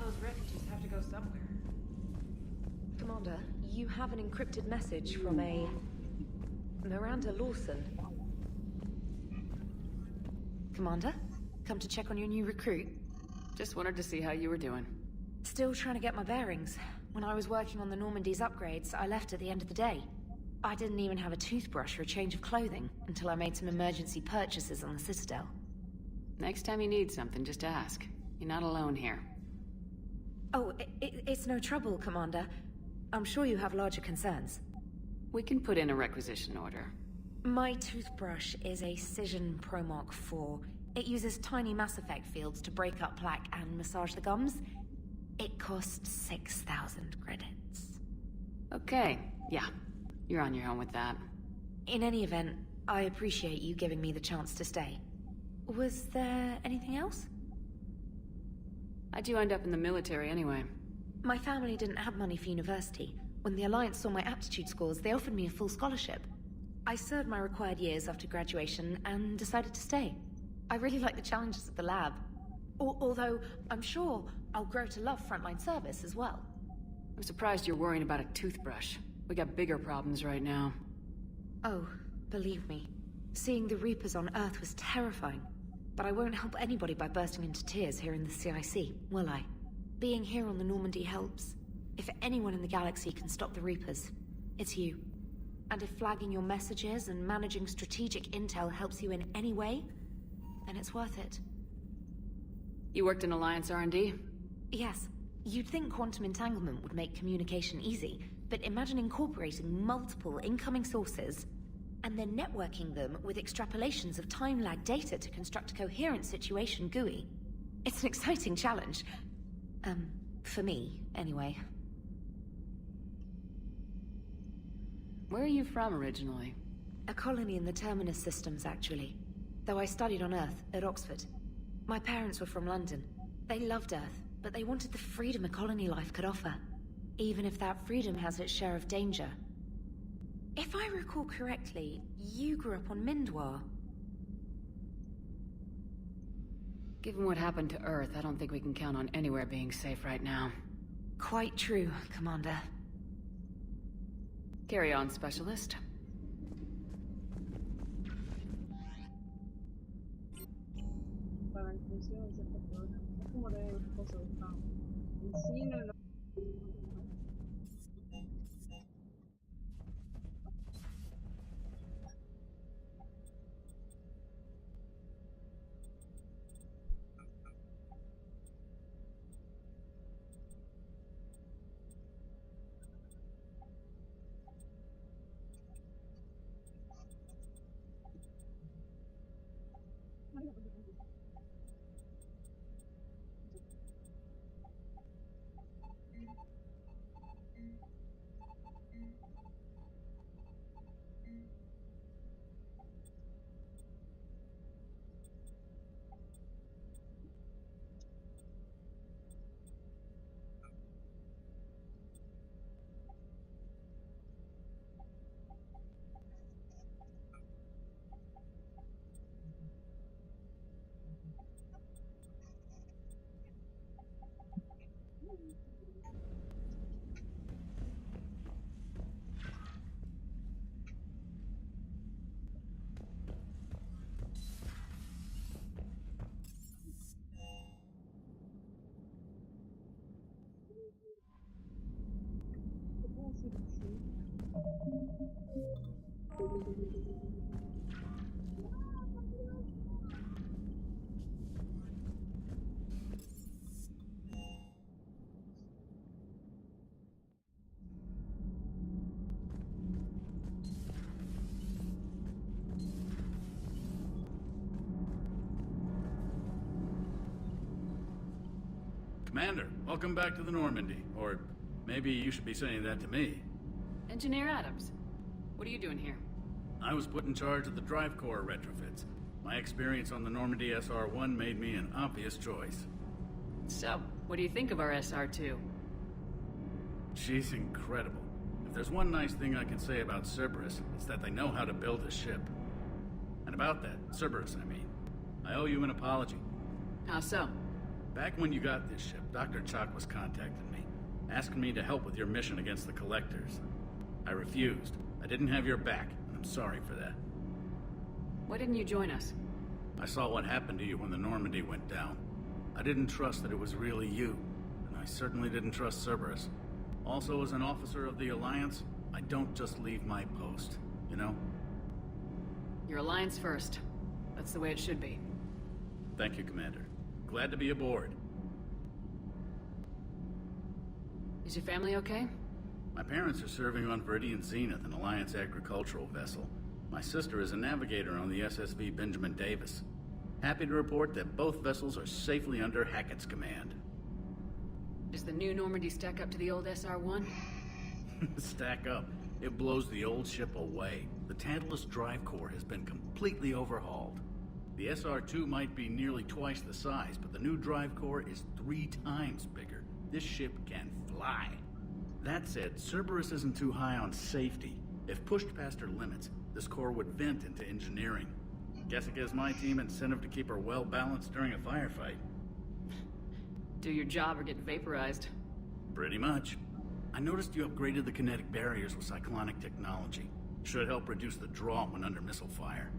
those refugees have to go somewhere. Commander, you have an encrypted message from a... Miranda Lawson. Commander, come to check on your new recruit. Just wanted to see how you were doing. Still trying to get my bearings. When I was working on the Normandy's upgrades, I left at the end of the day. I didn't even have a toothbrush or a change of clothing until I made some emergency purchases on the Citadel. Next time you need something, just ask. You're not alone here. Oh, it's no trouble, Commander. I'm sure you have larger concerns. We can put in a requisition order. My toothbrush is a Cision Pro Mark IV. It uses tiny Mass Effect fields to break up plaque and massage the gums. It costs 6,000 credits. Okay, yeah. You're on your own with that. In any event, I appreciate you giving me the chance to stay. Was there anything else? How'd you end up in the military anyway? My family didn't have money for university. When the Alliance saw my aptitude scores, they offered me a full scholarship. I served my required years after graduation and decided to stay. I really like the challenges of the lab. Although, I'm sure I'll grow to love frontline service as well. I'm surprised you're worrying about a toothbrush. We got bigger problems right now. Oh, believe me. Seeing the Reapers on Earth was terrifying. But I won't help anybody by bursting into tears here in the CIC, will I? Being here on the Normandy helps. If anyone in the galaxy can stop the Reapers, it's you. And if flagging your messages and managing strategic intel helps you in any way, then it's worth it. You worked in Alliance R&D? Yes. You'd think quantum entanglement would make communication easy, but imagine incorporating multiple incoming sources and then networking them with extrapolations of time-lag data to construct a coherent situation GUI. It's an exciting challenge. For me, anyway. Where are you from originally? A colony in the Terminus systems, actually. Though I studied on Earth, at Oxford. My parents were from London. They loved Earth, but they wanted the freedom a colony life could offer. Even if that freedom has its share of danger. If I recall correctly, you grew up on Mindwar. Given what happened to Earth, I don't think we can count on anywhere being safe right now. Quite true, Commander. Carry on, Specialist. Para la inclusión de ciertas personas, es como de una cosa buscamos. En cine, no. Commander, welcome back to the Normandy. Or maybe you should be saying that to me. Engineer Adams, what are you doing here? I was put in charge of the drive core retrofits. My experience on the Normandy SR-1 made me an obvious choice. So, what do you think of our SR-2? She's incredible. If there's one nice thing I can say about Cerberus, it's that they know how to build a ship. And about that, Cerberus, I mean. I owe you an apology. How so? Back when you got this ship, Dr. Chalk was contacting me, asking me to help with your mission against the Collectors. I refused. I didn't have your back, and I'm sorry for that. Why didn't you join us? I saw what happened to you when the Normandy went down. I didn't trust that it was really you, and I certainly didn't trust Cerberus. Also, as an officer of the Alliance, I don't just leave my post, you know? Your Alliance first. That's the way it should be. Thank you, Commander. Glad to be aboard. Is your family okay? My parents are serving on Viridian Zenith, an Alliance agricultural vessel. My sister is a navigator on the SSV Benjamin Davis. Happy to report that both vessels are safely under Hackett's command. Does the new Normandy stack up to the old SR-1? Stack up. It blows the old ship away. The Tantalus drive core has been completely overhauled. The SR-2 might be nearly twice the size, but the new drive core is 3 times bigger. This ship can fly. That said, Cerberus isn't too high on safety. If pushed past her limits, this core would vent into engineering. Guess it gives my team incentive to keep her well-balanced during a firefight. Do your job or get vaporized. Pretty much. I noticed you upgraded the kinetic barriers with cyclonic technology. Should help reduce the draw when under missile fire.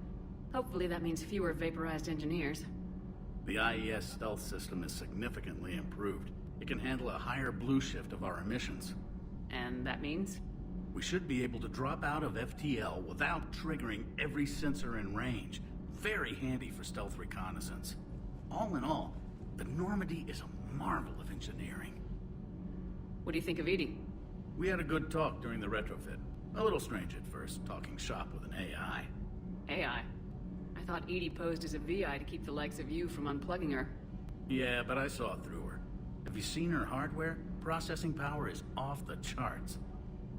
Hopefully that means fewer vaporized engineers. The IES stealth system is significantly improved. It can handle a higher blue shift of our emissions. And that means? We should be able to drop out of FTL without triggering every sensor in range. Very handy for stealth reconnaissance. All in all, the Normandy is a marvel of engineering. What do you think of Edie? We had a good talk during the retrofit. A little strange at first, talking shop with an AI. AI? I thought Edie posed as a VI to keep the likes of you from unplugging her. Yeah, but I saw through her. Have you seen her hardware? Processing power is off the charts.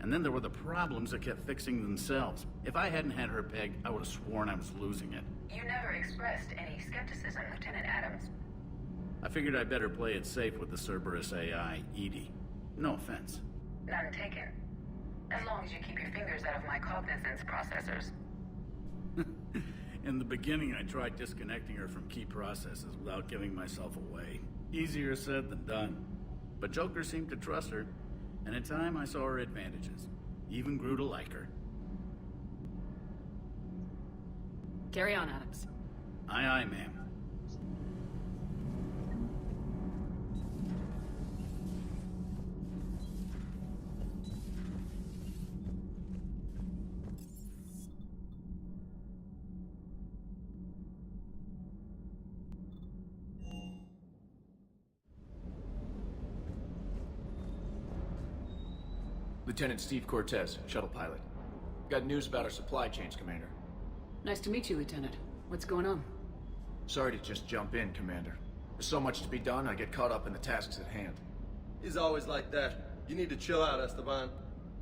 And then there were the problems that kept fixing themselves. If I hadn't had her pegged, I would have sworn I was losing it. You never expressed any skepticism, Lieutenant Adams. I figured I'd better play it safe with the Cerberus AI, Edie. No offense. None taken. As long as you keep your fingers out of my cognizance processors. In the beginning, I tried disconnecting her from key processes without giving myself away. Easier said than done. But Joker seemed to trust her, and in time I saw her advantages. Even grew to like her. Carry on, Adams. Aye, aye, ma'am. Lieutenant Steve Cortez, shuttle pilot. Got news about our supply chains, Commander. Nice to meet you, Lieutenant. What's going on? Sorry to just jump in, Commander. There's so much to be done, I get caught up in the tasks at hand. He's always like that. You need to chill out, Esteban.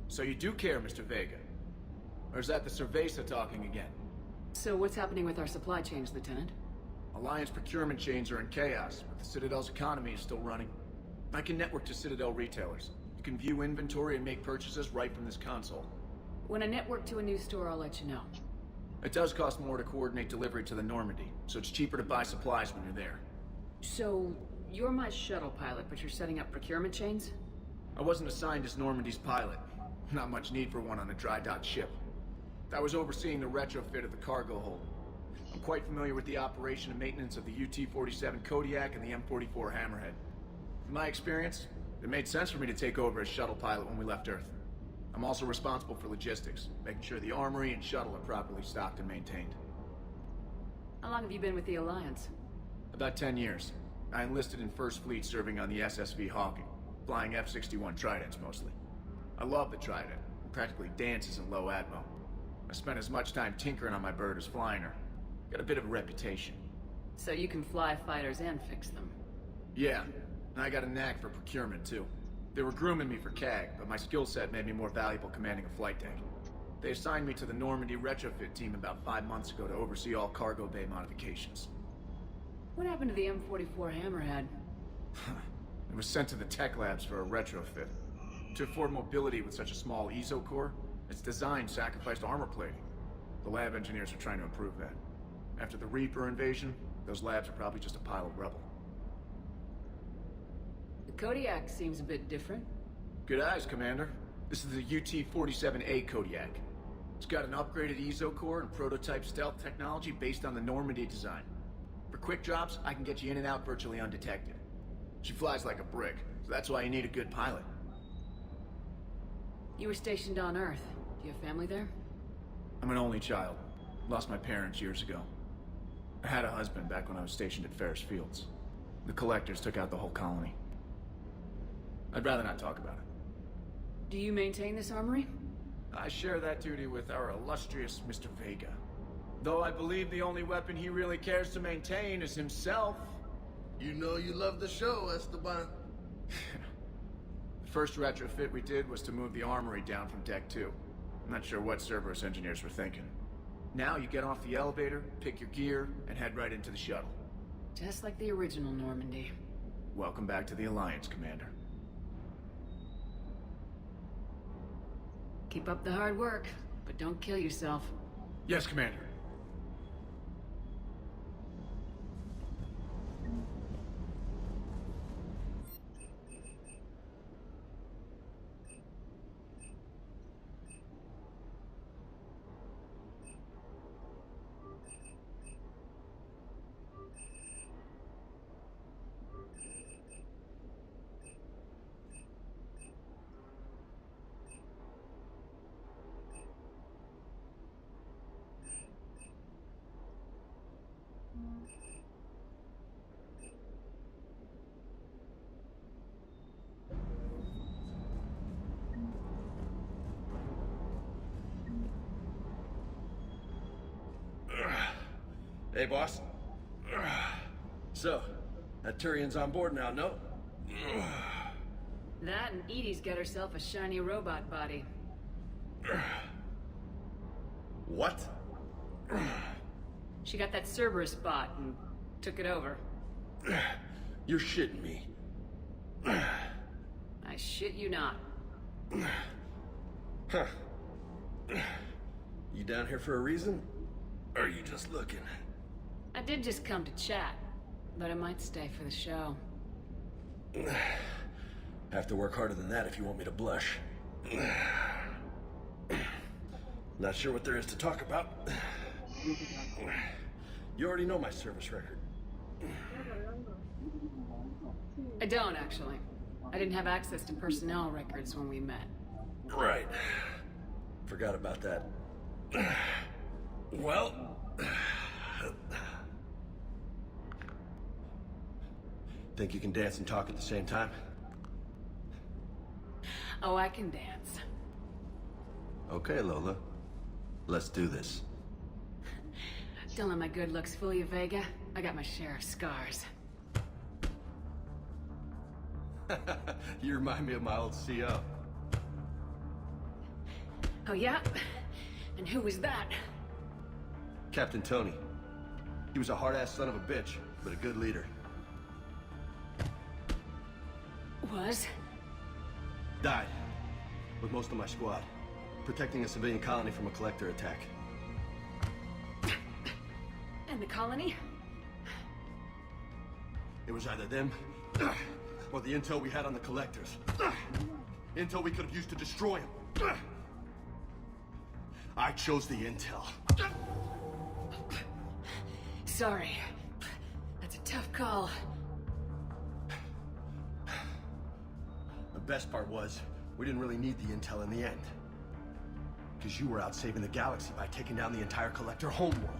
So you do care, Mr. Vega? Or is that the Cerveza talking again? So what's happening with our supply chains, Lieutenant? Alliance procurement chains are in chaos, but the Citadel's economy is still running. I can network to Citadel retailers. You can view inventory and make purchases right from this console. When I network to a new store, I'll let you know. It does cost more to coordinate delivery to the Normandy, so it's cheaper to buy supplies when you're there. So, you're my shuttle pilot, but you're setting up procurement chains? I wasn't assigned as Normandy's pilot. Not much need for one on a dry dock ship. I was overseeing the retrofit of the cargo hold. I'm quite familiar with the operation and maintenance of the UT-47 Kodiak and the M44 Hammerhead. In my experience, it made sense for me to take over as shuttle pilot when we left Earth. I'm also responsible for logistics, making sure the armory and shuttle are properly stocked and maintained. How long have you been with the Alliance? About 10 years. I enlisted in First Fleet serving on the SSV Hawking, flying F-61 Tridents mostly. I love the Trident. It practically dances in low atmo. I spent as much time tinkering on my bird as flying her. Got a bit of a reputation. So you can fly fighters and fix them? Yeah, and I got a knack for procurement too. They were grooming me for CAG, but my skill set made me more valuable commanding a flight deck. They assigned me to the Normandy retrofit team about 5 months ago to oversee all cargo bay modifications. What happened to the M44 Hammerhead? It was sent to the tech labs for a retrofit. To afford mobility with such a small ESO core, its design sacrificed armor plating. The lab engineers are trying to improve that. After the Reaper invasion, those labs are probably just a pile of rubble. Kodiak seems a bit different. Good eyes, Commander. This is the UT-47A Kodiak. It's got an upgraded EZO core and prototype stealth technology based on the Normandy design. For quick drops, I can get you in and out virtually undetected. She flies like a brick, so that's why you need a good pilot. You were stationed on Earth. Do you have family there? I'm an only child. Lost my parents years ago. I had a husband back when I was stationed at Ferris Fields. The Collectors took out the whole colony. I'd rather not talk about it. Do you maintain this armory? I share that duty with our illustrious Mr. Vega. Though I believe the only weapon he really cares to maintain is himself. You know you love the show, Esteban. The first retrofit we did was to move the armory down from Deck 2. I'm not sure what Cerberus engineers were thinking. Now you get off the elevator, pick your gear, and head right into the shuttle. Just like the original Normandy. Welcome back to the Alliance, Commander. Keep up the hard work, but don't kill yourself. Yes, Commander. Hey, boss. So, that Turian's on board now, no? That and Edie's got herself a shiny robot body. What? She got that Cerberus bot and took it over. You're shitting me. I shit you not. Huh. You down here for a reason? Or are you just looking? I did just come to chat, but I might stay for the show. Have to work harder than that if you want me to blush. Not sure what there is to talk about. You already know my service record. I don't, actually. I didn't have access to personnel records when we met. Right. Forgot about that. Well... Think you can dance and talk at the same time? Oh, I can dance. Okay, Lola. Let's do this. Don't let my good looks fool you, Vega. I got my share of scars. You remind me of my old CO. Oh, yeah? And who was that? Captain Tony. He was a hard-ass son of a bitch, but a good leader. Was? Died. With most of my squad. Protecting a civilian colony from a collector attack. And the colony? It was either them, or the intel we had on the collectors. Intel we could have used to destroy them. I chose the intel. Sorry. That's a tough call. The best part was, we didn't really need the intel in the end. Because you were out saving the galaxy by taking down the entire collector homeworld.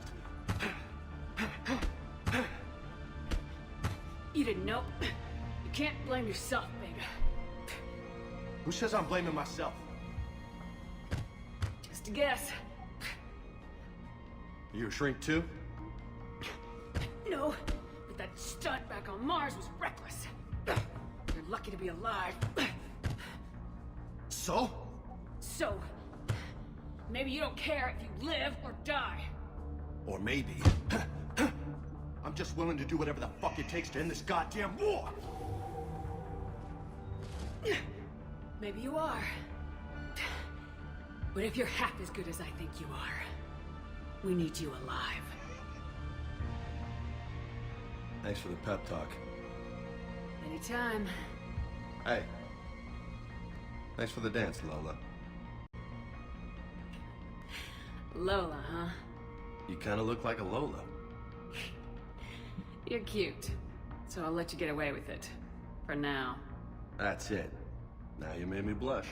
You didn't know. You can't blame yourself, Vega. Who says I'm blaming myself? Just a guess. You a shrink too? No, but that stunt back on Mars was reckless. You're lucky to be alive. So? So, maybe you don't care if you live or die. Or maybe... I'm just willing to do whatever the fuck it takes to end this goddamn war! Maybe you are. But if you're half as good as I think you are, we need you alive. Thanks for the pep talk. Anytime. Hey. Thanks for the dance, Lola. Lola, huh? You kind of look like a Lola. You're cute. So I'll let you get away with it. For now. That's it. Now you made me blush.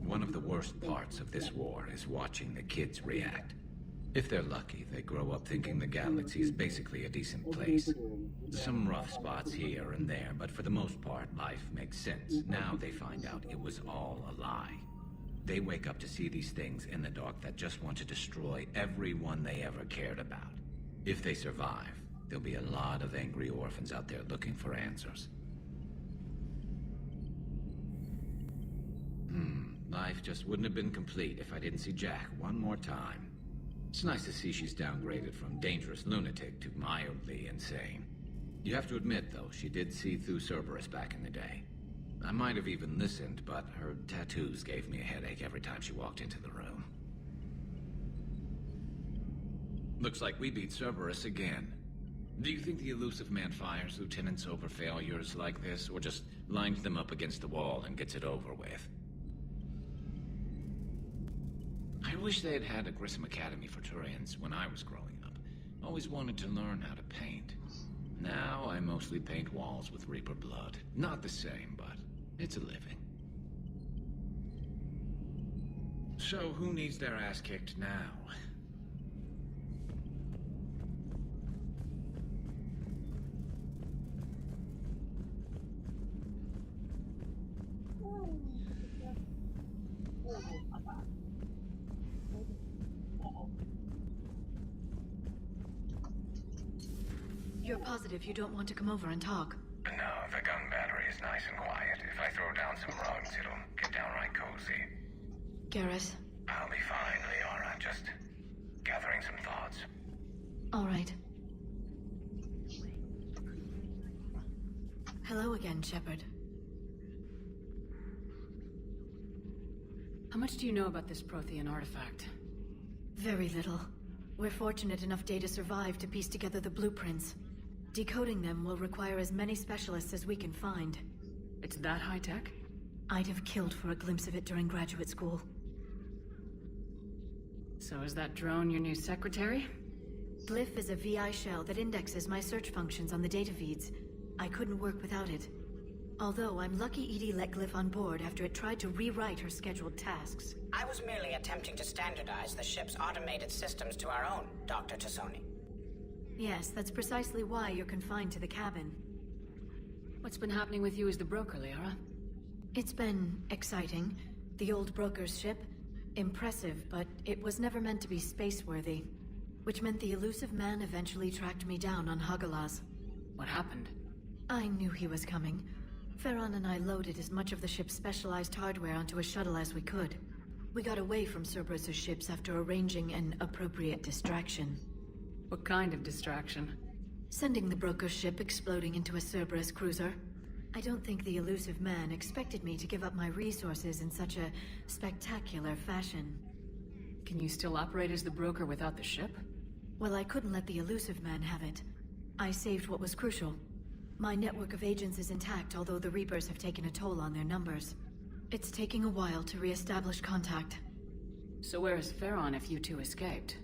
One of the worst parts of this war is watching the kids react. If they're lucky, they grow up thinking the galaxy is basically a decent place. Some rough spots here and there, but for the most part, life makes sense. Now they find out it was all a lie. They wake up to see these things in the dark that just want to destroy everyone they ever cared about. If they survive, there'll be a lot of angry orphans out there looking for answers. Life just wouldn't have been complete if I didn't see Jack one more time. It's nice to see she's downgraded from dangerous lunatic to mildly insane. You have to admit, though, she did see through Cerberus back in the day. I might have even listened, but her tattoos gave me a headache every time she walked into the room. Looks like we beat Cerberus again. Do you think the elusive man fires lieutenants over failures like this, or just lines them up against the wall and gets it over with? I wish they had had a Grissom Academy for Turians when I was growing up. Always wanted to learn how to paint. Now I mostly paint walls with Reaper blood. Not the same, but it's a living. So who needs their ass kicked now? You're positive you don't want to come over and talk? No, the gun battery is nice and quiet. If I throw down some rugs, it'll get downright cozy. Garrus? I'll be fine, Liara. Just gathering some thoughts. All right. Hello again, Shepard. How much do you know about this Prothean artifact? Very little. We're fortunate enough Data survived to piece together the blueprints. Decoding them will require as many specialists as we can find. It's that high-tech? I'd have killed for a glimpse of it during graduate school. So is that drone your new secretary? Glyph is a VI shell that indexes my search functions on the data feeds. I couldn't work without it. Although I'm lucky Edie let Glyph on board after it tried to rewrite her scheduled tasks. I was merely attempting to standardize the ship's automated systems to our own, Dr. Tassoni. Yes, that's precisely why you're confined to the cabin. What's been happening with you as the broker, Liara? It's been exciting. The old broker's ship, Impressive, but it was never meant to be space-worthy. Which meant the elusive man eventually tracked me down on Hagalaz. What happened? I knew he was coming. Farron and I loaded as much of the ship's specialized hardware onto a shuttle as we could. We got away from Cerberus' ships after arranging an appropriate distraction. What kind of distraction? Sending the broker's ship exploding into a Cerberus cruiser. I don't think the elusive man expected me to give up my resources in such a spectacular fashion. Can you still operate as the broker without the ship? Well, I couldn't let the elusive man have it. I saved what was crucial. My network of agents is intact, although the Reapers have taken a toll on their numbers. It's taking a while to re-establish contact. So where is Farron if you two escaped?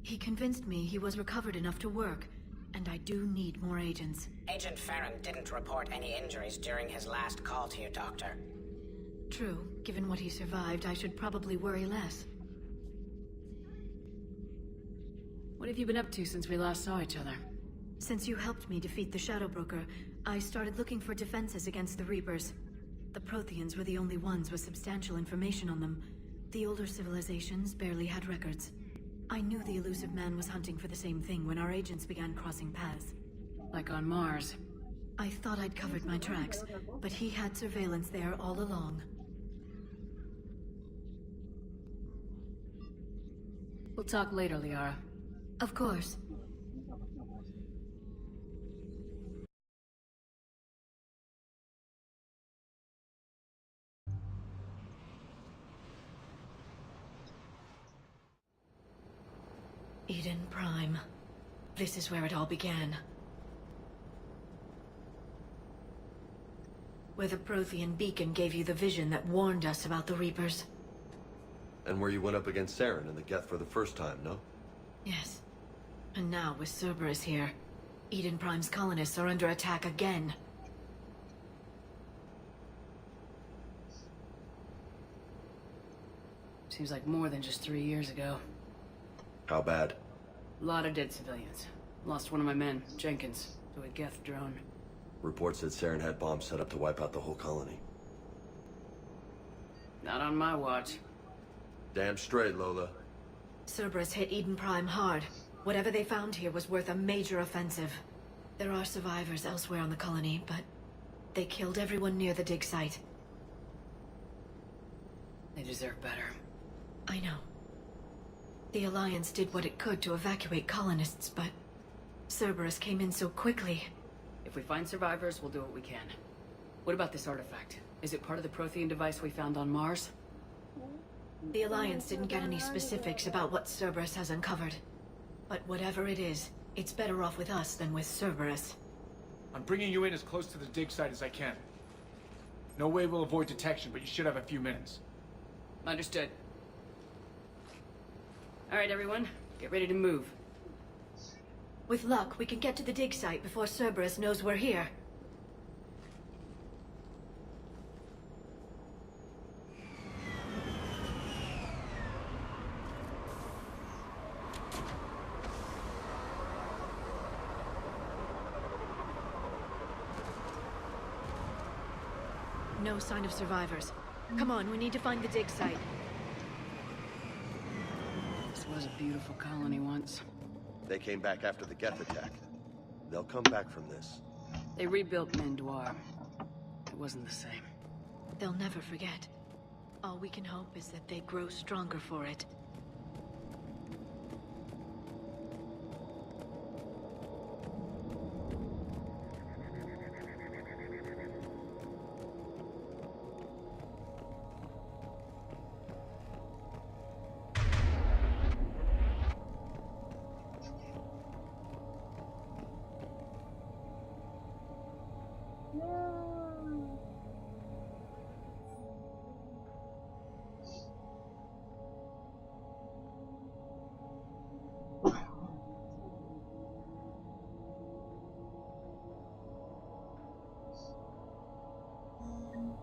He convinced me he was recovered enough to work, and I do need more agents. Agent Farron didn't report any injuries during his last call to you, Doctor. True. Given what he survived, I should probably worry less. What have you been up to since we last saw each other? Since you helped me defeat the Shadow Broker, I started looking for defenses against the Reapers. The Protheans were the only ones with substantial information on them. The older civilizations barely had records. I knew the elusive man was hunting for the same thing when our agents began crossing paths. Like on Mars. I thought I'd covered my tracks, but he had surveillance there all along. We'll talk later, Liara. Of course. Eden Prime. This is where it all began. Where the Prothean beacon gave you the vision that warned us about the Reapers. And where you went up against Saren and the Geth for the first time, no? Yes. And now, with Cerberus here, Eden Prime's colonists are under attack again. Seems like more than just 3 years ago. How bad? A lot of dead civilians. Lost one of my men, Jenkins, to a Geth drone. Reports said Saren had bombs set up to wipe out the whole colony. Not on my watch. Damn straight, Lola. Cerberus hit Eden Prime hard. Whatever they found here was worth a major offensive. There are survivors elsewhere on the colony, but they killed everyone near the dig site. They deserve better. I know. The Alliance did what it could to evacuate colonists, but Cerberus came in so quickly. If we find survivors, we'll do what we can. What about this artifact? Is it part of the Prothean device we found on Mars? The Alliance didn't get any specifics about what Cerberus has uncovered. But whatever it is, it's better off with us than with Cerberus. I'm bringing you in as close to the dig site as I can. No way we'll avoid detection, but you should have a few minutes. Understood. All right, everyone. Get ready to move. With luck, we can get to the dig site before Cerberus knows we're here. No sign of survivors. Come on, we need to find the dig site. This was a beautiful colony once. They came back after the Geth attack. They'll come back from this. They rebuilt Mendoir. It wasn't the same. They'll never forget. All we can hope is that they grow stronger for it.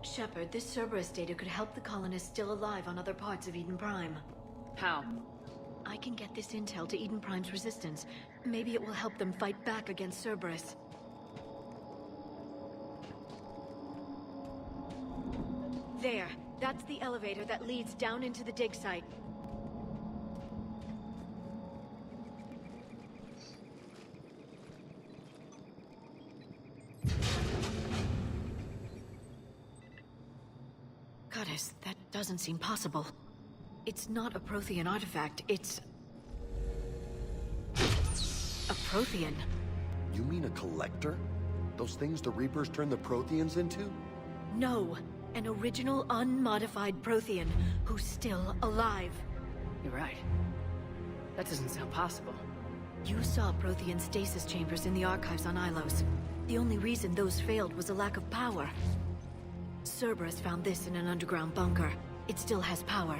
Shepard, this Cerberus data could help the colonists still alive on other parts of Eden Prime. How? I can get this intel to Eden Prime's resistance. Maybe it will help them fight back against Cerberus. There. That's the elevator that leads down into the dig site. Goddess, that doesn't seem possible. It's not a Prothean artifact, it's... a Prothean. You mean a collector? Those things the Reapers turned the Protheans into? No, an original unmodified Prothean who's still alive. You're right. That doesn't sound possible. You saw Prothean stasis chambers in the archives on Ilos. The only reason those failed was a lack of power. Cerberus found this in an underground bunker. It still has power.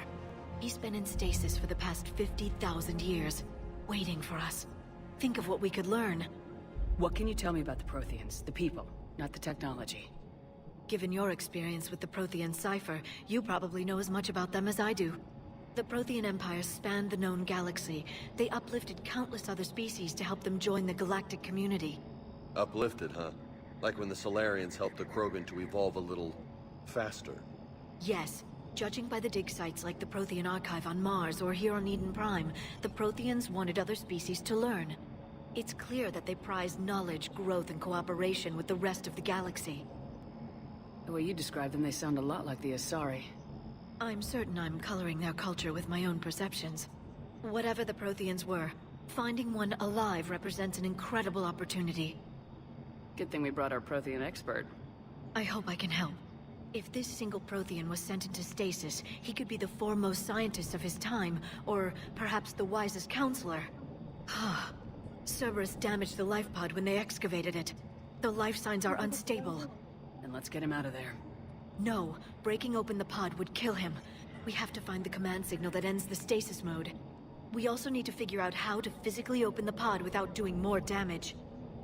He's been in stasis for the past 50,000 years, waiting for us. Think of what we could learn. What can you tell me about the Protheans? The people, not the technology. Given your experience with the Prothean cipher, you probably know as much about them as I do. The Prothean Empire spanned the known galaxy. They uplifted countless other species to help them join the galactic community. Uplifted, huh? Like when the Solarians helped the Krogan to evolve a little... faster. Yes. Judging by the dig sites like the Prothean Archive on Mars or here on Eden Prime, the Protheans wanted other species to learn. It's clear that they prize knowledge, growth, and cooperation with the rest of the galaxy. The way you describe them, they sound a lot like the Asari. I'm certain I'm coloring their culture with my own perceptions. Whatever the Protheans were, finding one alive represents an incredible opportunity. Good thing we brought our Prothean expert. I hope I can help. If this single Prothean was sent into stasis, he could be the foremost scientist of his time, or perhaps the wisest counselor. Cerberus damaged the life pod when they excavated it. The life signs are unstable. Then let's get him out of there. No, breaking open the pod would kill him. We have to find the command signal that ends the stasis mode. We also need to figure out how to physically open the pod without doing more damage.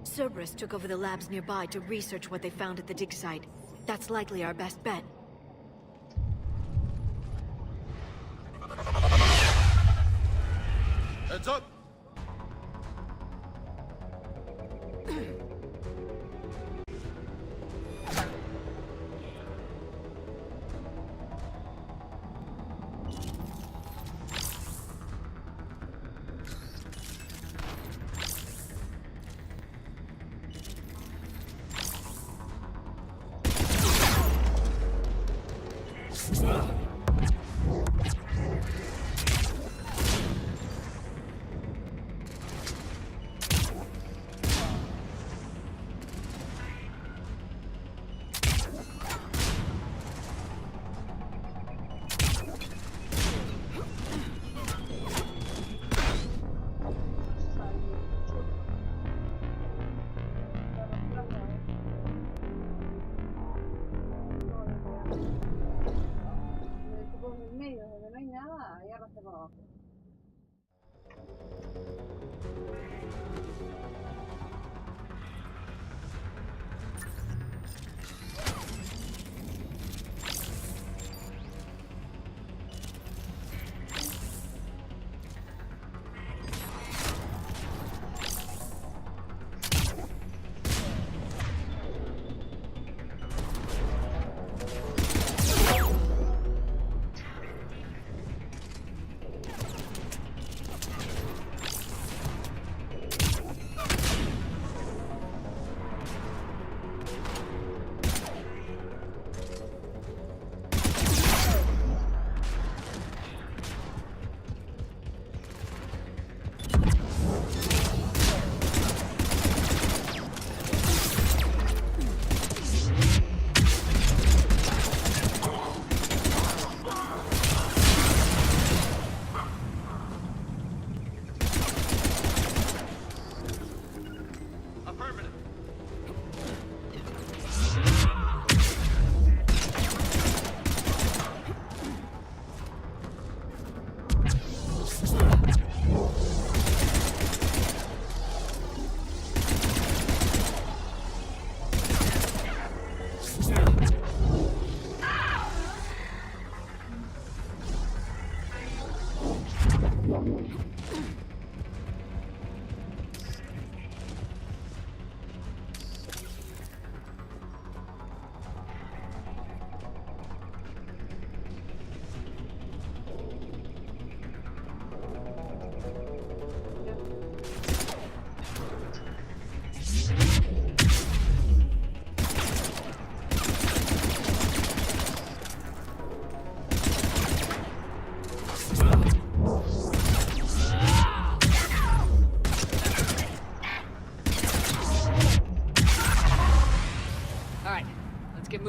Cerberus took over the labs nearby to research what they found at the dig site. That's likely our best bet. Heads up!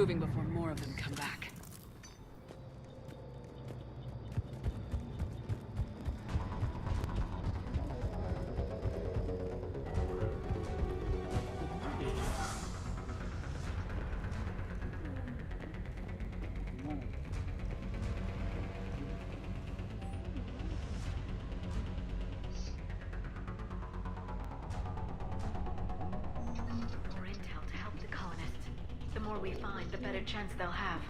moving before more of them come back. We find, the better chance they'll have.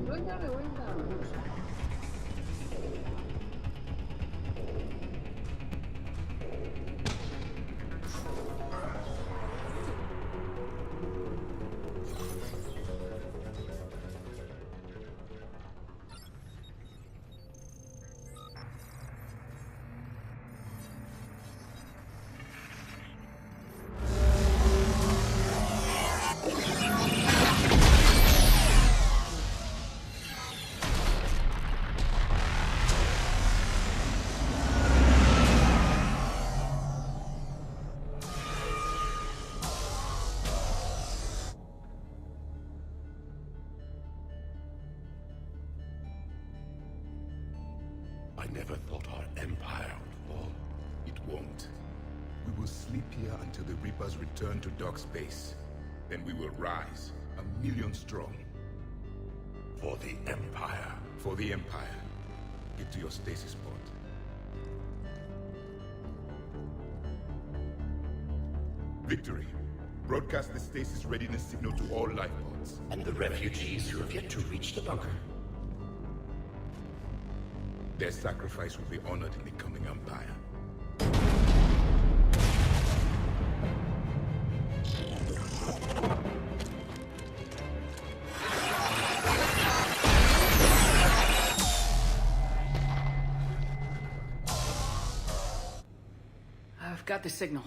Vuelta de vuelta. I never thought our empire would fall. It won't. We will sleep here until the Reapers return to dark space. Then we will rise, 1,000,000 strong. For the Empire. For the Empire. Get to your stasis pod. Victory. Broadcast the stasis readiness signal to all life pods. And the refugees who have yet to reach the bunker. Their sacrifice will be honored in the coming Empire. I've got the signal.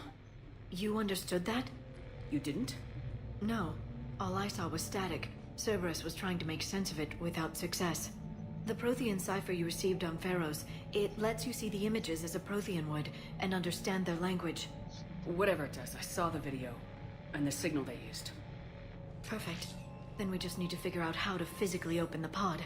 You understood that? You didn't? No. All I saw was static. Cerberus was trying to make sense of it without success. The Prothean cipher you received on Pharaohs, it lets you see the images as a Prothean would, and understand their language. Whatever it does, I saw the video. And the signal they used. Perfect. Then we just need to figure out how to physically open the pod.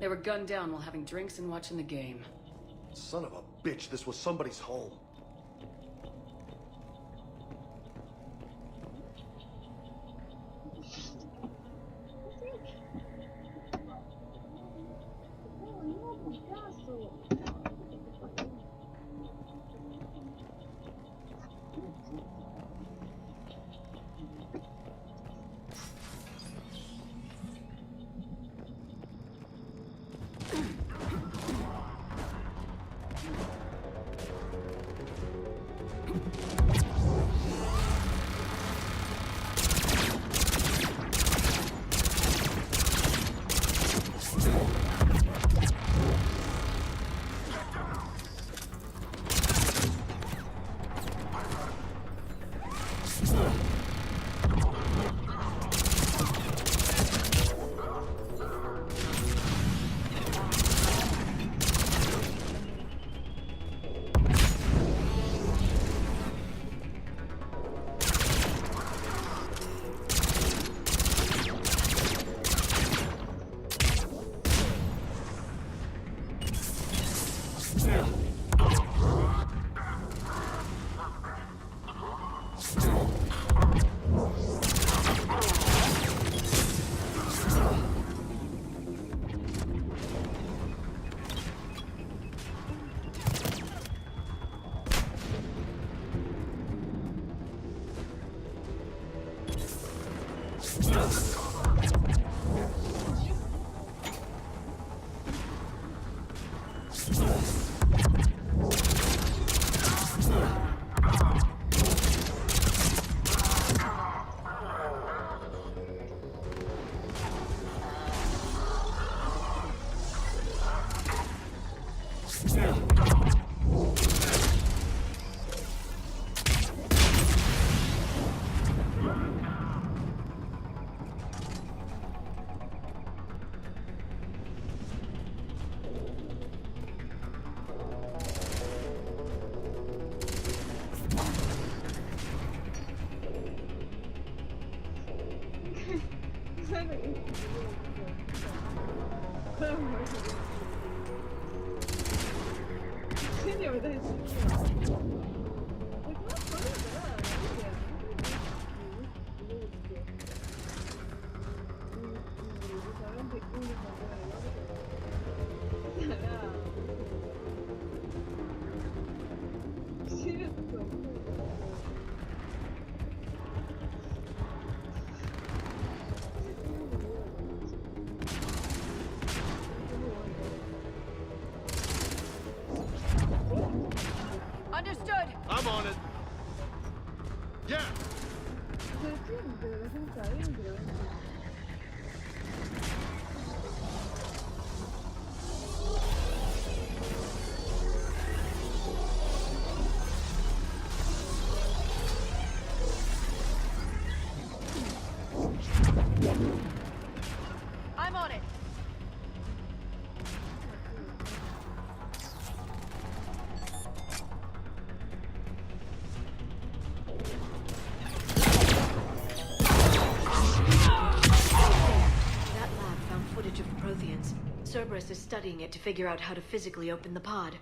They were gunned down while having drinks and watching the game. Son of a bitch, this was somebody's home. En serio, ¿verdad? En serio. Es más fácil, ¿verdad? Understood. I'm on it. Yeah. I'm on it. That lab found footage of the Protheans. Cerberus is studying it to figure out how to physically open the pod.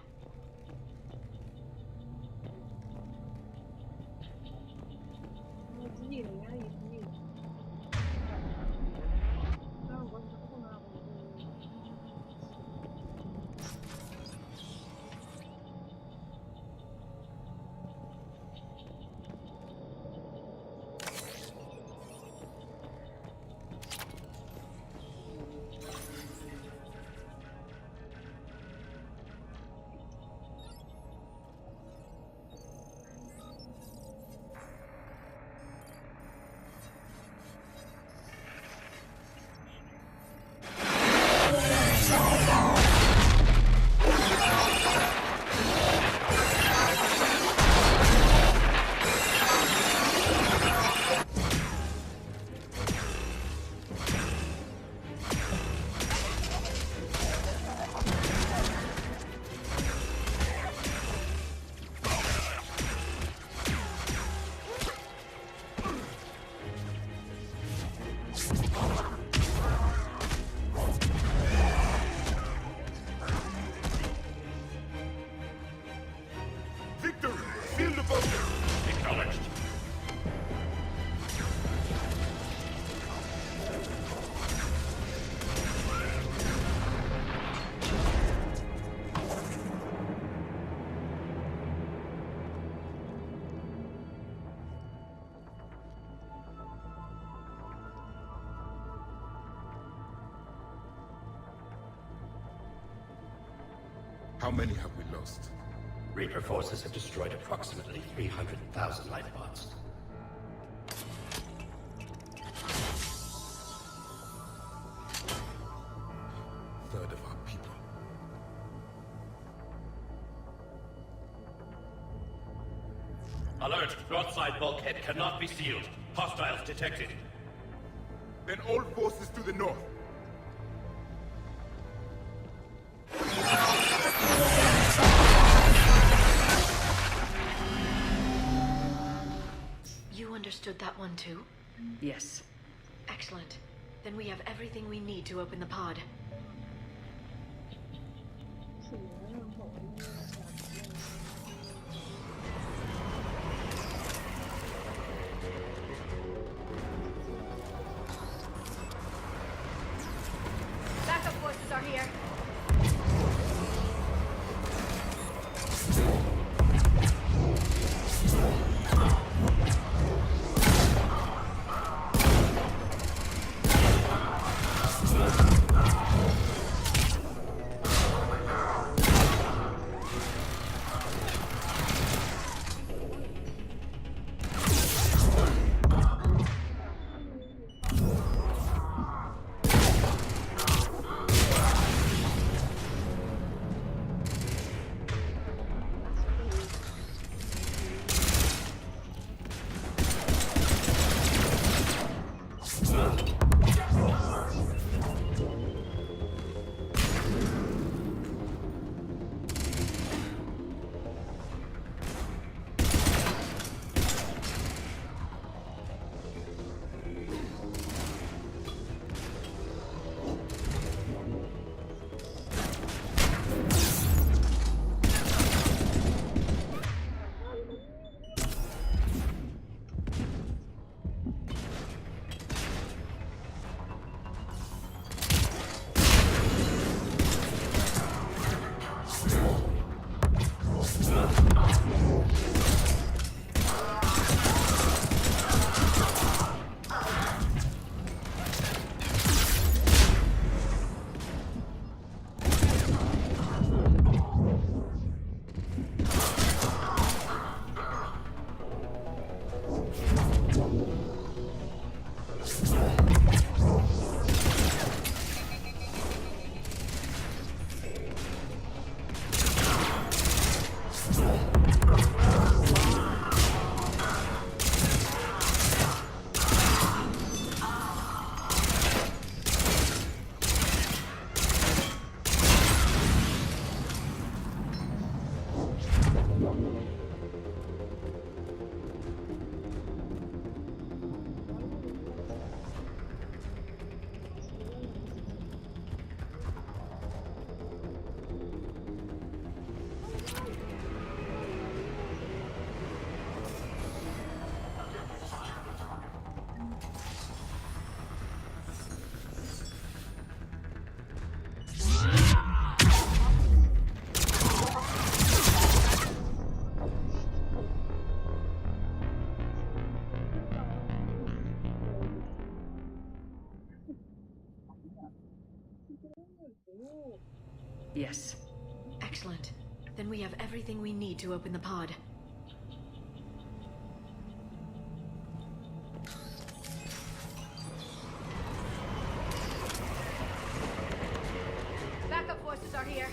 How many have we lost? Reaper forces have destroyed approximately 300,000 life pods. Third of our people. Alert! Broadside bulkhead cannot be sealed. Hostiles detected. Then all forces to the north. You understood that one too? Yes. Excellent. Then we have everything we need to open the pod. Backup forces are here. Yes. Excellent. Then we have everything we need to open the pod. Backup forces are here.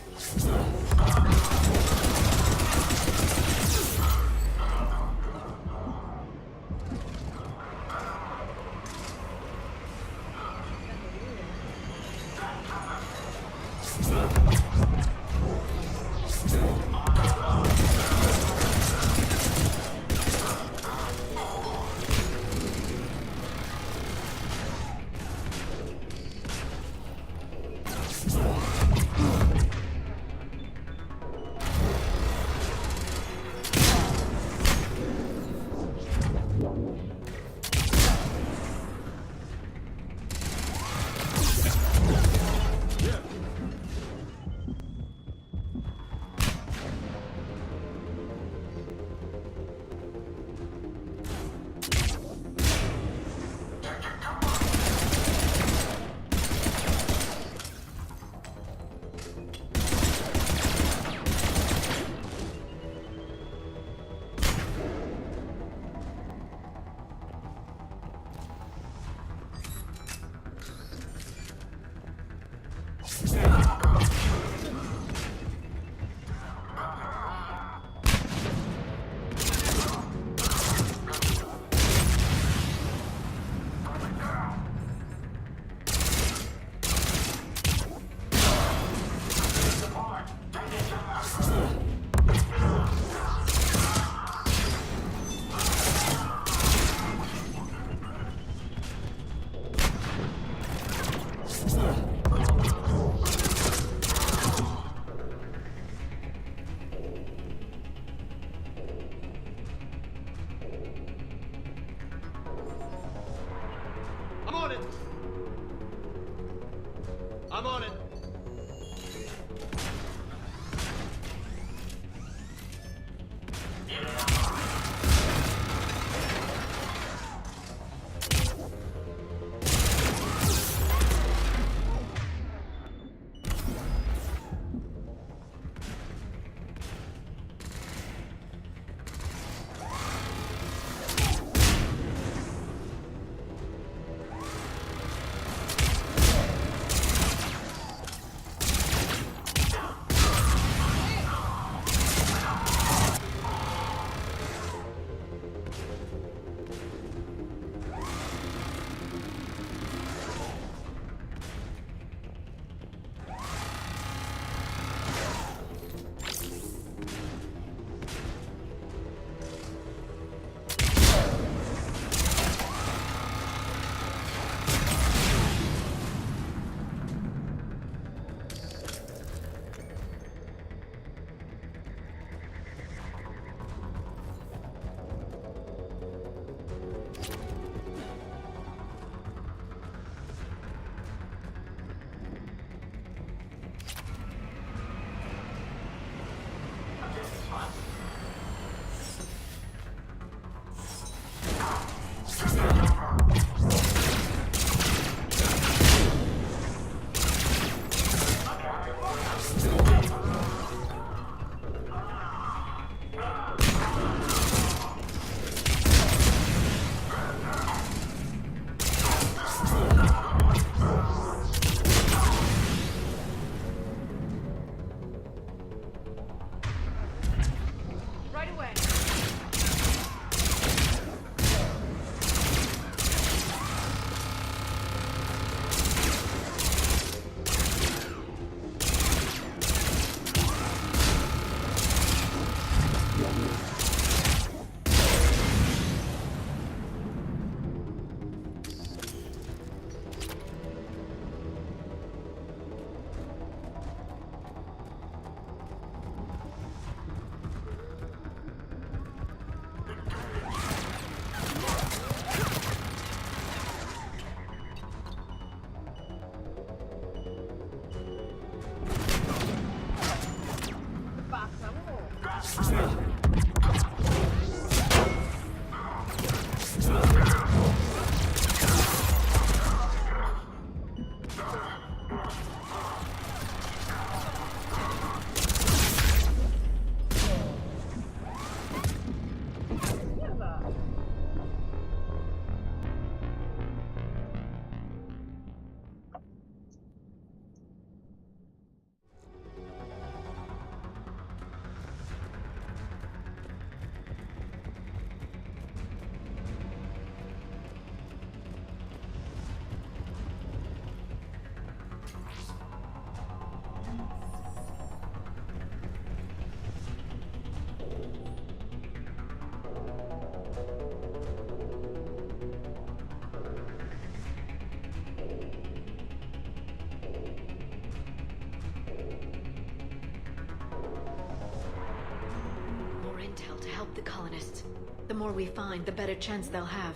intel to help the colonists. The more we find, the better chance they'll have.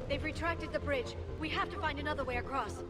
They've retracted the bridge. We have to find another way across.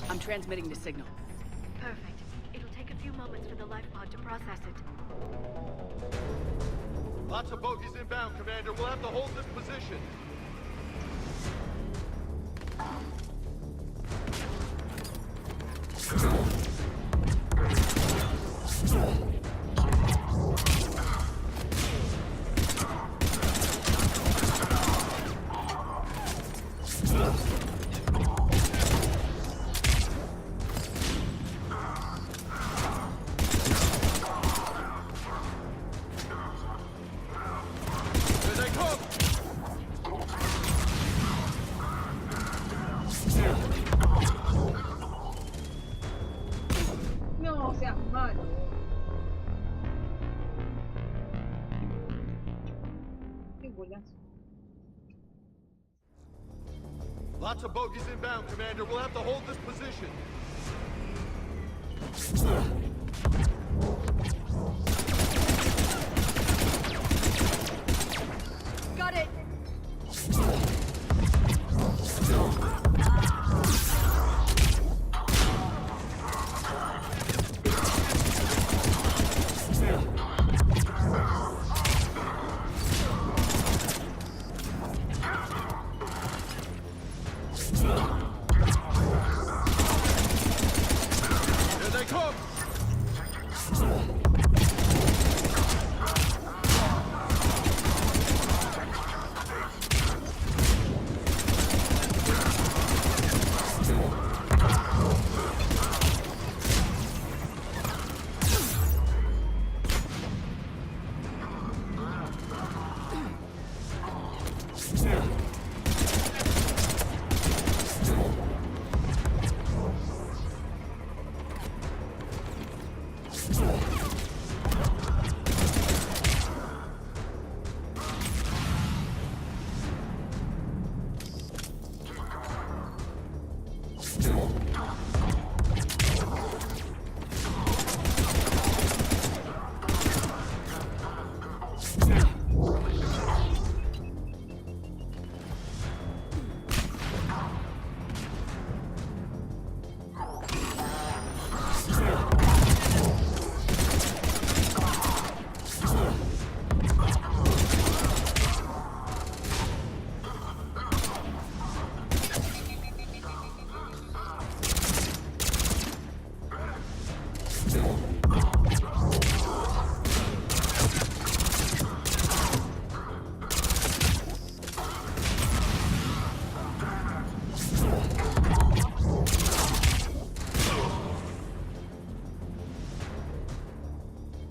I'm transmitting the signal. Perfect. It'll take a few moments for the life pod to process it. Lots of bogies inbound, Commander. We'll have to hold this position. No, seas malo. Qué bolazo. Lots of bogies inbound, Commander. We'll have to hold this position. Got it! Here they come!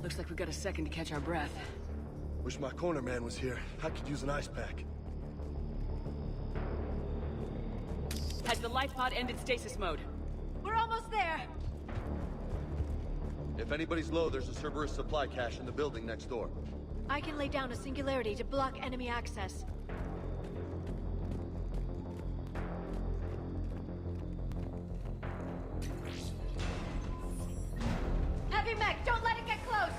Looks like we've got a second to catch our breath. Wish my corner man was here. I could use an ice pack. Has the life pod ended stasis mode? We're almost there! If anybody's low, there's a Cerberus supply cache in the building next door. I can lay down a singularity to block enemy access. Heavy mech, don't let it get close!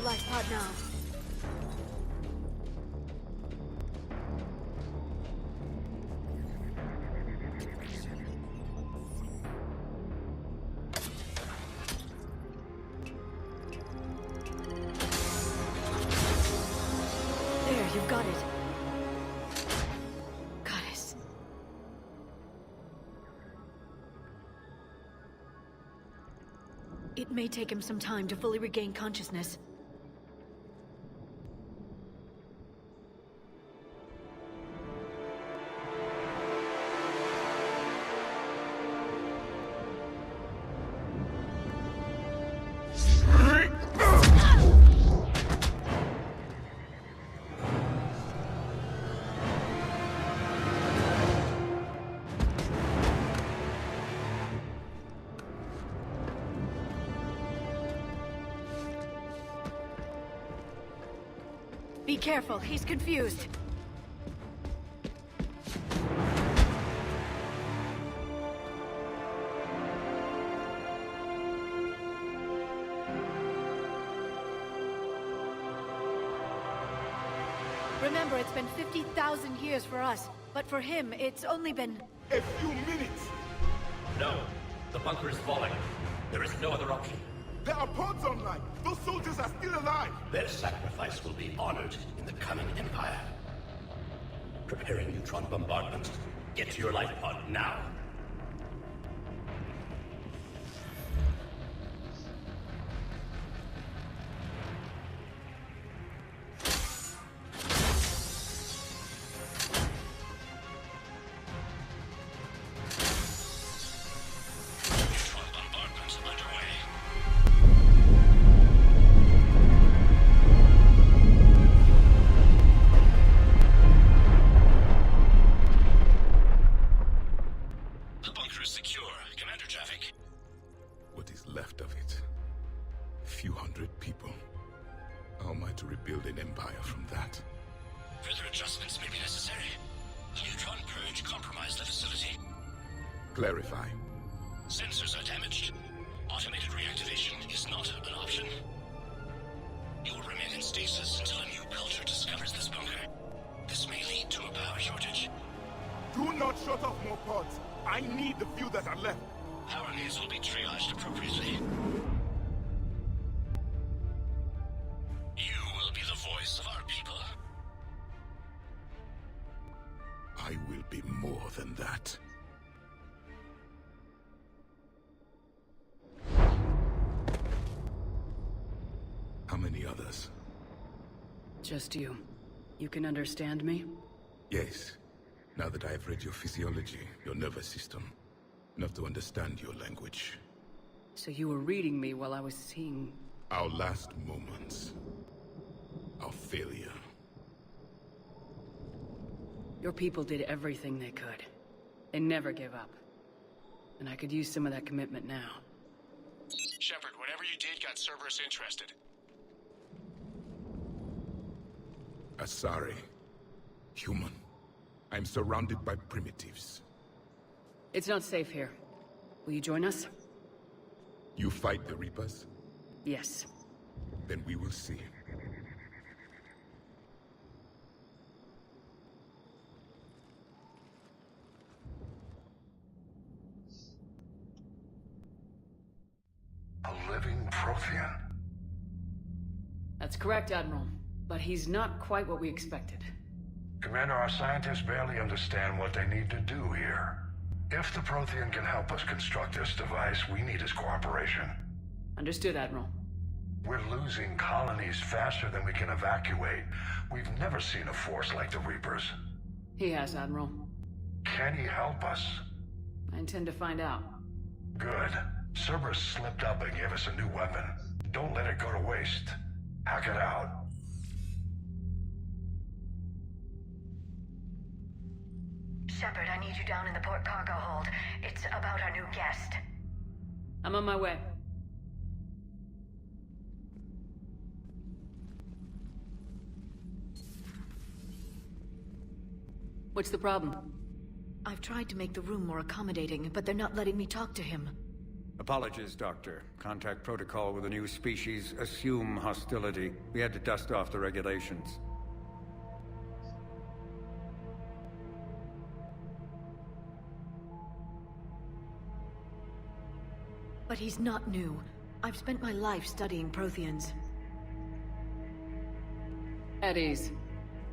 the life pod now. There, you've got it. Goddess. It may take him some time to fully regain consciousness. Be careful, he's confused. Remember, it's been 50,000 years for us, but for him, it's only been... A few minutes! No. The bunker is falling. There is no other option. There are pods online! Those soldiers are still alive! Their sacrifice will be honored in the coming Empire. Preparing neutron bombardment. Get to your life pod now. Clarify. Sensors are damaged. Automated reactivation is not an option. You will remain in stasis until a new culture discovers this bunker. This may lead to a power shortage. Do not shut off more pods. I need the few that are left. Our needs will be triaged appropriately. You will be the voice of our people. I will be more than that. How many others? Just you. You can understand me? Yes. Now that I have read your physiology, your nervous system, enough to understand your language. So you were reading me while I was seeing... Our last moments. Our failure. Your people did everything they could. They never gave up. And I could use some of that commitment now. Shepard, whatever you did got Cerberus interested. Asari. Human. I'm surrounded by primitives. It's not safe here. Will you join us? You fight the Reapers? Yes. Then we will see. A living Prothean? That's correct, Admiral. But he's not quite what we expected. Commander, our scientists barely understand what they need to do here. If the Prothean can help us construct this device, we need his cooperation. Understood, Admiral. We're losing colonies faster than we can evacuate. We've never seen a force like the Reapers. He has, Admiral. Can he help us? I intend to find out. Good. Cerberus slipped up and gave us a new weapon. Don't let it go to waste. Hack it out. Shepard, I need you down in the port cargo hold. It's about our new guest. I'm on my way. What's the problem? I've tried to make the room more accommodating, but they're not letting me talk to him. Apologies, Doctor. Contact protocol with a new species. Assume hostility. We had to dust off the regulations. But he's not new. I've spent my life studying Protheans. At ease.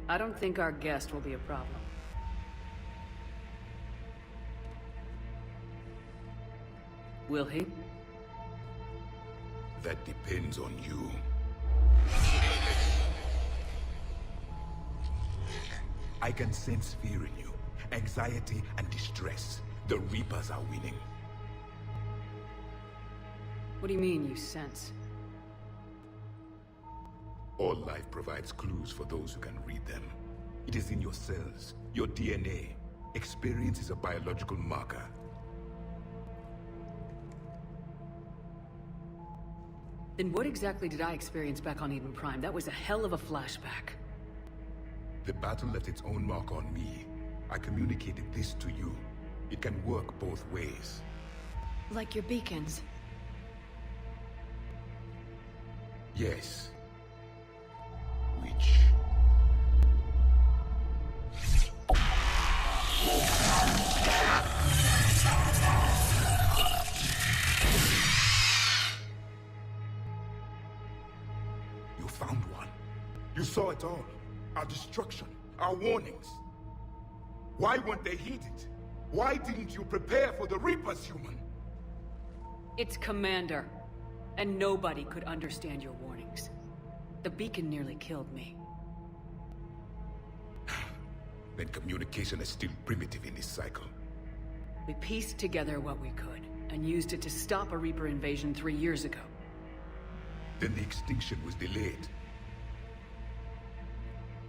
I don't think our guest will be a problem. Will he? That depends on you. I can sense fear in you, anxiety and distress. The Reapers are winning. What do you mean, you sense? All life provides clues for those who can read them. It is in your cells, your DNA. Experience is a biological marker. Then what exactly did I experience back on Eden Prime? That was a hell of a flashback. The battle left its own mark on me. I communicated this to you. It can work both ways. Like your beacons. Yes. Which... You found one. You saw it all. Our destruction, our warnings. Why weren't they heeded? Why didn't you prepare for the Reapers, human? It's Commander. And nobody could understand your warnings. The beacon nearly killed me. Then communication is still primitive in this cycle. We pieced together what we could, and used it to stop a Reaper invasion 3 years ago. Then the extinction was delayed.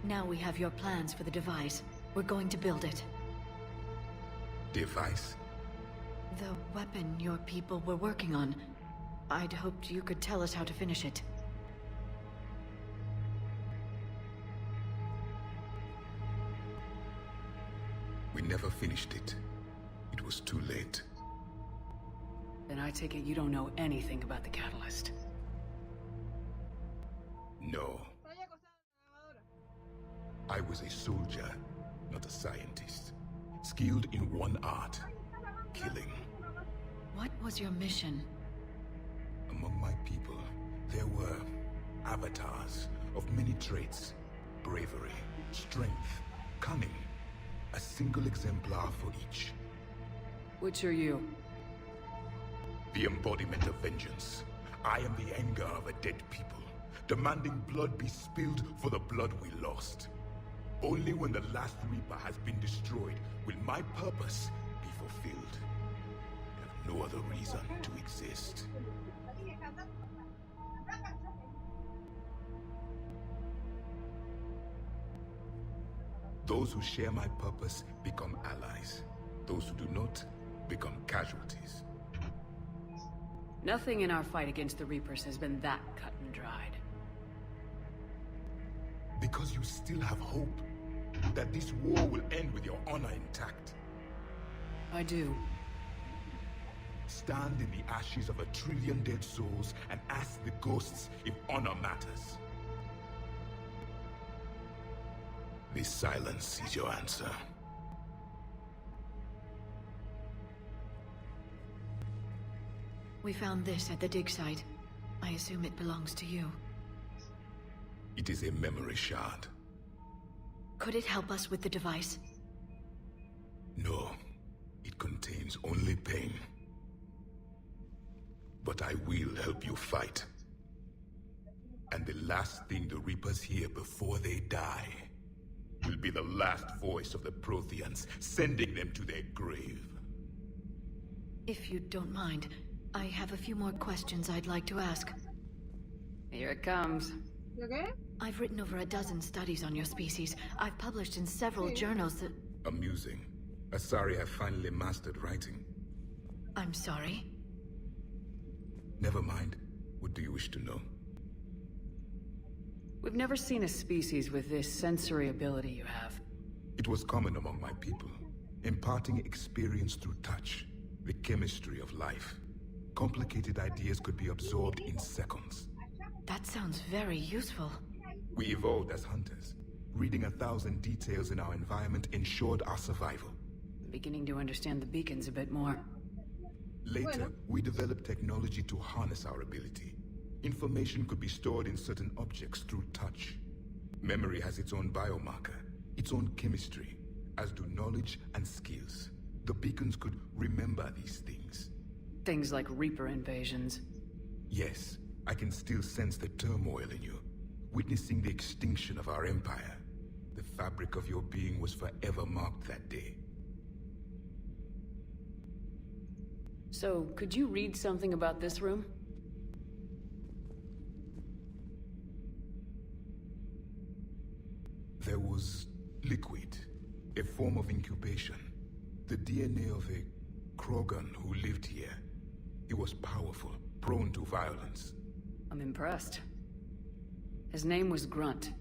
Now we have your plans for the device. We're going to build it. Device? The weapon your people were working on. I'd hoped you could tell us how to finish it. We never finished it. It was too late. Then I take it you don't know anything about the catalyst. No. I was a soldier, not a scientist. Skilled in one art, killing. What was your mission? Among my people, there were avatars of many traits. Bravery, strength, cunning. A single exemplar for each. Which are you? The embodiment of vengeance. I am the anger of a dead people, demanding blood be spilled for the blood we lost. Only when the last Reaper has been destroyed will my purpose be fulfilled. I have no other reason to exist. Those who share my purpose become allies. Those who do not become casualties. Nothing in our fight against the Reapers has been that cut and dried. Because you still have hope that this war will end with your honor intact. I do. Stand in the ashes of 1 trillion dead souls and ask the ghosts if honor matters. This silence is your answer. We found this at the dig site. I assume it belongs to you. It is a memory shard. Could it help us with the device? No, it contains only pain. But I will help you fight. And the last thing the Reapers hear before they die will be the last voice of the Protheans, sending them to their grave. If you don't mind, I have a few more questions I'd like to ask. Here it comes. Okay? I've written over a dozen studies on your species. I've published in several journals that... Amusing. Asari have finally mastered writing. I'm sorry? Never mind. What do you wish to know? We've never seen a species with this sensory ability you have. It was common among my people, imparting experience through touch, the chemistry of life. Complicated ideas could be absorbed in seconds. That sounds very useful. We evolved as hunters. Reading 1,000 details in our environment ensured our survival. I'm beginning to understand the beacons a bit more. Later, we developed technology to harness our ability. Information could be stored in certain objects through touch. Memory has its own biomarker, its own chemistry, as do knowledge and skills. The beacons could remember these things. Things like Reaper invasions. Yes, I can still sense the turmoil in you, witnessing the extinction of our empire. The fabric of your being was forever marked that day. So, could you read something about this room? There was liquid, a form of incubation. The DNA of a Krogan who lived here. He was powerful, prone to violence. I'm impressed. His name was Grunt.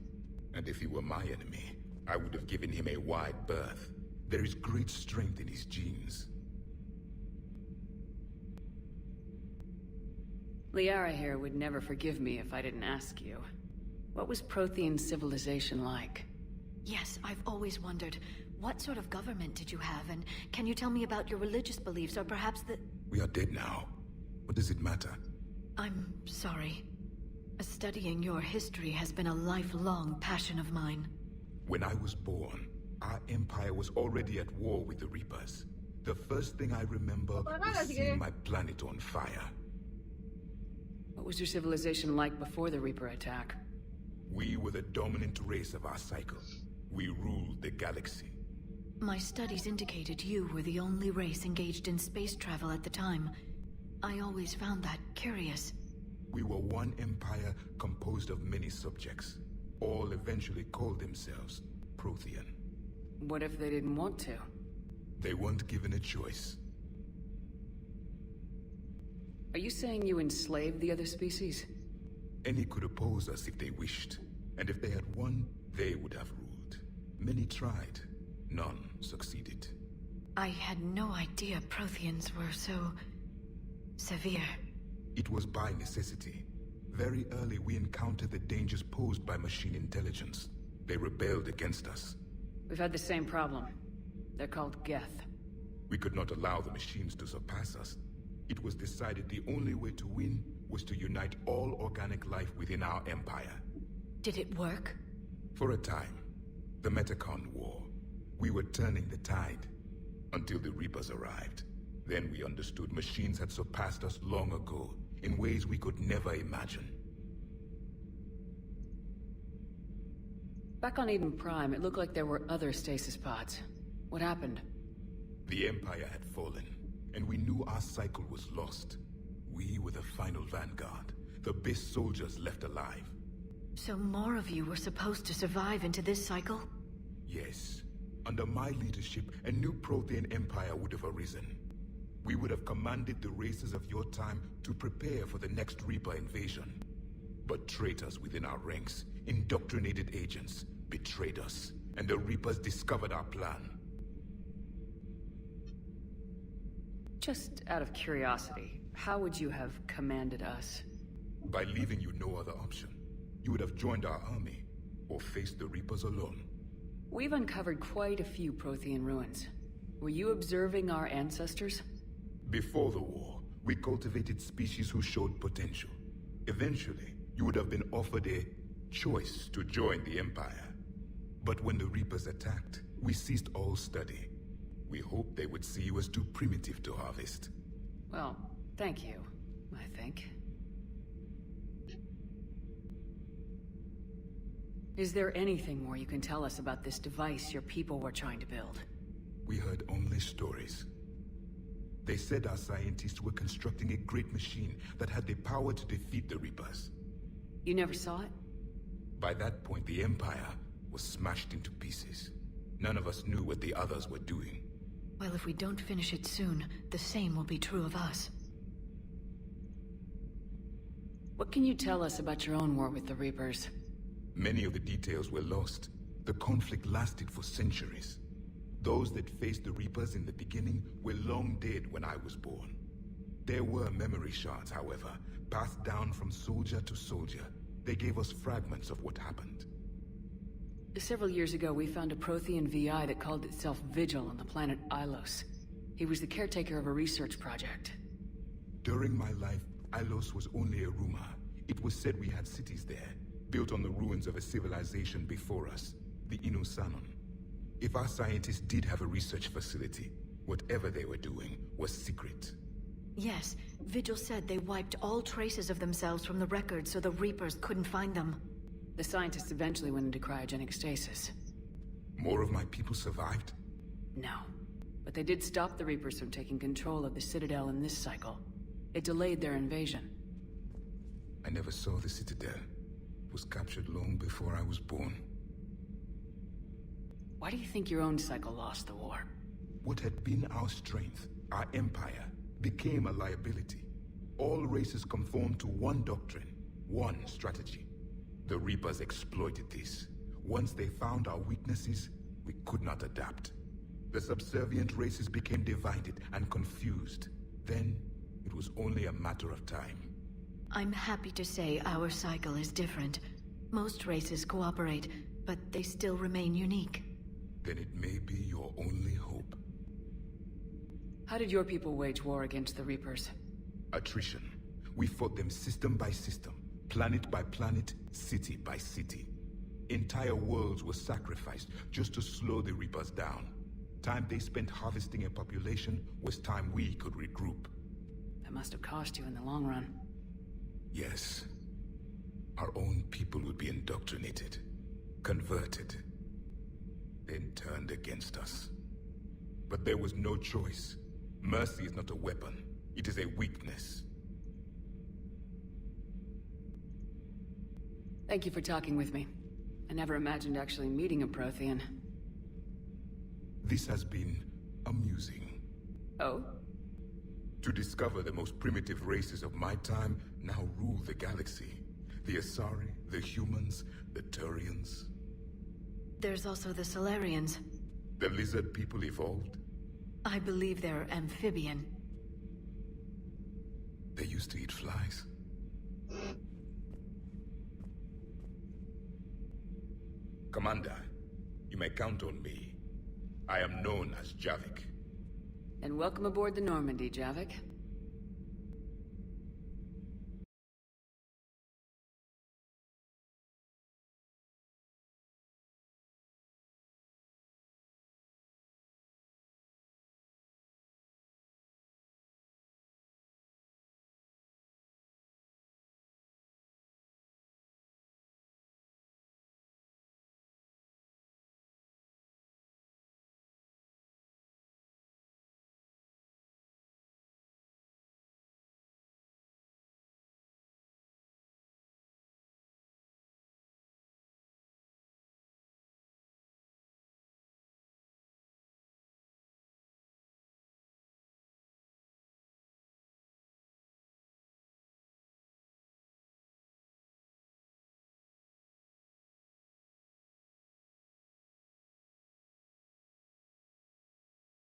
And if he were my enemy, I would have given him a wide berth. There is great strength in his genes. Liara here would never forgive me if I didn't ask you. What was Prothean civilization like? Yes, I've always wondered, what sort of government did you have, and can you tell me about your religious beliefs, or perhaps the... We are dead now. What does it matter? I'm sorry. Studying your history has been a lifelong passion of mine. When I was born, our empire was already at war with the Reapers. The first thing I remember was seeing my planet on fire. What was your civilization like before the Reaper attack? We were the dominant race of our cycle. We ruled the galaxy. My studies indicated you were the only race engaged in space travel at the time. I always found that curious. We were one empire composed of many subjects. All eventually called themselves Prothean. What if they didn't want to? They weren't given a choice. Are you saying you enslaved the other species? Any could oppose us if they wished. And if they had won, they would have ruled. Many tried. None succeeded. I had no idea Protheans were so... severe. It was by necessity. Very early we encountered the dangers posed by machine intelligence. They rebelled against us. We've had the same problem. They're called Geth. We could not allow the machines to surpass us. It was decided the only way to win was to unite all organic life within our empire. Did it work? For a time. The Metacon War. We were turning the tide. Until the Reapers arrived. Then we understood machines had surpassed us long ago, in ways we could never imagine. Back on Eden Prime, it looked like there were other stasis pods. What happened? The Empire had fallen, and we knew our cycle was lost. We were the final Vanguard, the best soldiers left alive. So more of you were supposed to survive into this cycle? Yes. Under my leadership, a new Prothean Empire would have arisen. We would have commanded the races of your time to prepare for the next Reaper invasion. But traitors within our ranks, indoctrinated agents, betrayed us, and the Reapers discovered our plan. Just out of curiosity, how would you have commanded us? By leaving you no other option. You would have joined our army, or faced the Reapers alone. We've uncovered quite a few Prothean ruins. Were you observing our ancestors? Before the war, we cultivated species who showed potential. Eventually, you would have been offered a choice to join the Empire. But when the Reapers attacked, we ceased all study. We hoped they would see you as too primitive to harvest. Well, thank you, I think. Is there anything more you can tell us about this device your people were trying to build? We heard only stories. They said our scientists were constructing a great machine that had the power to defeat the Reapers. You never saw it? By that point, the Empire was smashed into pieces. None of us knew what the others were doing. Well, if we don't finish it soon, the same will be true of us. What can you tell us about your own war with the Reapers? Many of the details were lost. The conflict lasted for centuries. Those that faced the Reapers in the beginning were long dead when I was born. There were memory shards, however, passed down from soldier to soldier. They gave us fragments of what happened. Several years ago, we found a Prothean VI that called itself Vigil on the planet Ilos. He was the caretaker of a research project. During my life, Ilos was only a rumor. It was said we had cities there, built on the ruins of a civilization before us, the Inusanon. If our scientists did have a research facility, whatever they were doing was secret. Yes, Vigil said they wiped all traces of themselves from the records so the Reapers couldn't find them. The scientists eventually went into cryogenic stasis. More of my people survived? No. But they did stop the Reapers from taking control of the Citadel in this cycle. It delayed their invasion. I never saw the Citadel. It was captured long before I was born. Why do you think your own cycle lost the war? What had been our strength, our empire, became a liability. All races conformed to one doctrine, one strategy. The Reapers exploited this. Once they found our weaknesses, we could not adapt. The subservient races became divided and confused. Then, it was only a matter of time. I'm happy to say our cycle is different. Most races cooperate, but they still remain unique. Then it may be your only hope. How did your people wage war against the Reapers? Attrition. We fought them system by system, planet by planet, city by city. Entire worlds were sacrificed just to slow the Reapers down. Time they spent harvesting a population was time we could regroup. That must have cost you in the long run. Yes. Our own people would be indoctrinated, converted, then turned against us. But there was no choice. Mercy is not a weapon. It is a weakness. Thank you for talking with me. I never imagined actually meeting a Prothean. This has been amusing. Oh? To discover the most primitive races of my time now rule the galaxy. The Asari, the humans, the Turians. There's also the Solarians. The lizard people evolved? I believe they're amphibian. They used to eat flies. Commander, you may count on me. I am known as Javik. And welcome aboard the Normandy, Javik.